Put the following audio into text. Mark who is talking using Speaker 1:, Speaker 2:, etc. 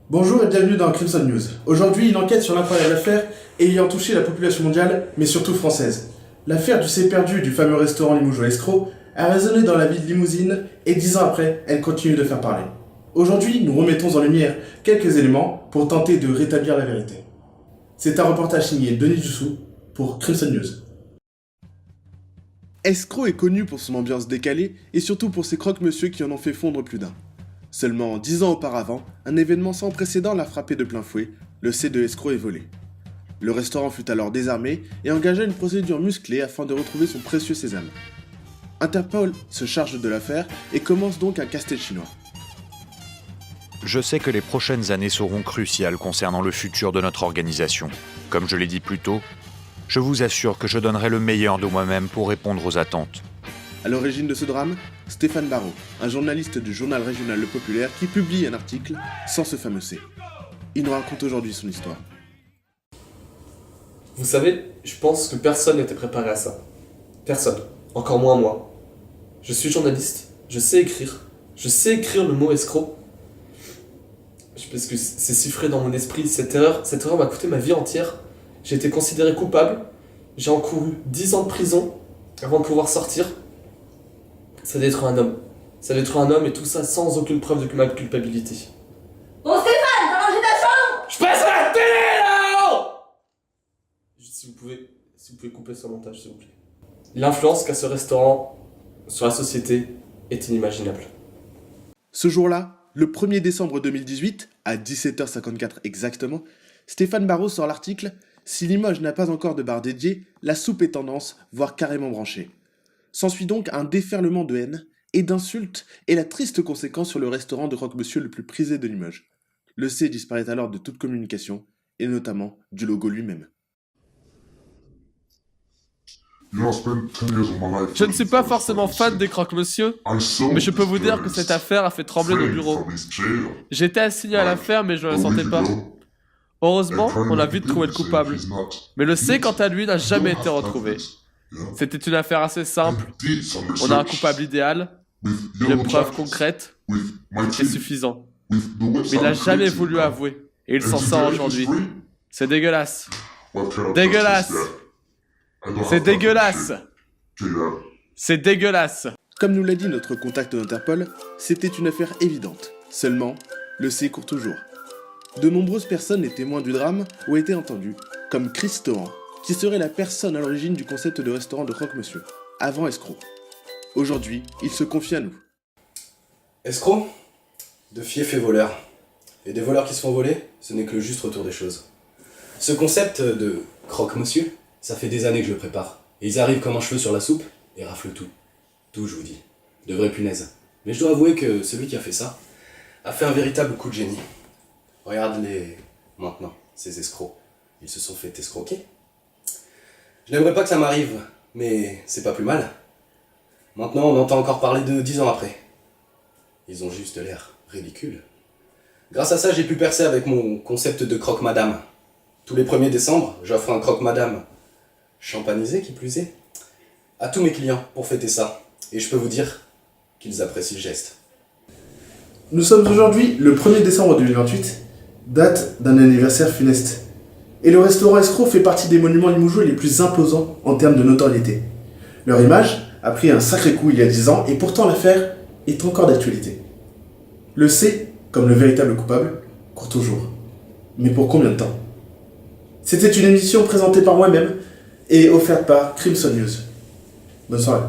Speaker 1: Bonjour et bienvenue dans Crimson News. Aujourd'hui, une enquête sur l'incroyable affaire ayant touché la population mondiale, mais surtout française. L'affaire du C perdu du fameux restaurant limougeois Escroc a résonné dans la ville de Limousine et 10 ans après, elle continue de faire parler. Aujourd'hui, nous remettons en lumière quelques éléments pour tenter de rétablir la vérité. C'est un reportage signé Denis Dussou pour Crimson News. Escroc est connu pour son ambiance décalée et surtout pour ses croque-monsieur qui en ont fait fondre plus d'un. Seulement 10 ans auparavant, un événement sans précédent l'a frappé de plein fouet, le C de Escroc est volé. Le restaurant fut alors désarmé et engagea une procédure musclée afin de retrouver son précieux sésame. Interpol se charge de l'affaire et commence donc un casse-tête chinois.
Speaker 2: Je sais que les prochaines années seront cruciales concernant le futur de notre organisation. Comme je l'ai dit plus tôt, je vous assure que je donnerai le meilleur de moi-même pour répondre aux attentes.
Speaker 1: À l'origine de ce drame, Stéphane Barrault, un journaliste du journal régional Le Populaire qui publie un article sans ce fameux C. Il nous raconte aujourd'hui son histoire.
Speaker 3: Vous savez, je pense que personne n'était préparé à ça. Personne. Encore moins moi. Je suis journaliste, je sais écrire le mot escroc. Parce que c'est si frais dans mon esprit, cette erreur m'a coûté ma vie entière. J'ai été considéré coupable, j'ai encouru 10 ans de prison avant de pouvoir sortir. Ça détruit un homme. Ça détruit un homme et tout ça sans aucune preuve de ma culpabilité.
Speaker 4: Bon Stéphane, t'as rangé ta chambre?
Speaker 3: Je passe à la télé là! Juste si vous pouvez couper ce montage s'il vous plaît. L'influence qu'a ce restaurant sur la société est inimaginable.
Speaker 1: Ce jour-là, le 1er décembre 2018, à 17h54 exactement, Stéphane Barrault sort l'article « Si Limoges n'a pas encore de bar dédié, la soupe est tendance, voire carrément branchée ». S'ensuit donc un déferlement de haine et d'insultes et la triste conséquence sur le restaurant de croque-monsieur le plus prisé de Limoges. Le C disparaît alors de toute communication, et notamment du logo lui-même.
Speaker 3: Je ne suis pas forcément fan des croque-monsieur, mais je peux vous dire que cette affaire a fait trembler nos bureaux. J'étais assigné à l'affaire, mais je ne le sentais pas. Heureusement, on a vite trouvé le coupable. Mais le C, quant à lui, n'a jamais été retrouvé. C'était une affaire assez simple. On a un coupable idéal, une preuve concrète, c'est suffisant. Mais il n'a jamais voulu avouer, et il s'en sort aujourd'hui. C'est dégueulasse. Dégueulasse. C'est dégueulasse. C'est dégueulasse.
Speaker 1: Comme nous l'a dit notre contact d'Interpol, c'était une affaire évidente. Seulement, le C court toujours. De nombreuses personnes et témoins du drame ont été entendus, comme Chris Tohan, qui serait la personne à l'origine du concept de restaurant de croque-monsieur, avant Escroc. Aujourd'hui, il se confie à nous.
Speaker 5: Escroc, de fief et voleur. Et des voleurs qui se font voler, ce n'est que le juste retour des choses. Ce concept de croque-monsieur, ça fait des années que je le prépare. Et ils arrivent comme un cheveu sur la soupe et raflent tout. Tout, je vous dis. De vraies punaises. Mais je dois avouer que celui qui a fait ça a fait un véritable coup de génie. Regarde-les maintenant, ces escrocs. Ils se sont fait escroquer. Je n'aimerais pas que ça m'arrive, mais c'est pas plus mal. Maintenant, on entend encore parler de 10 ans après. Ils ont juste l'air ridicules. Grâce à ça, j'ai pu percer avec mon concept de croque-madame. Tous les 1er décembre, j'offre un croque-madame champanisé, qui plus est, à tous mes clients pour fêter ça. Et je peux vous dire qu'ils apprécient le geste.
Speaker 1: Nous sommes aujourd'hui le 1er décembre 2028, date d'un anniversaire funeste. Et le restaurant Escroc fait partie des monuments limougeois les plus imposants en termes de notoriété. Leur image a pris un sacré coup il y a 10 ans et pourtant l'affaire est encore d'actualité. Le C, comme le véritable coupable, court toujours. Mais pour combien de temps? C'était une émission présentée par moi-même et offerte par Crimson News. Bonne soirée.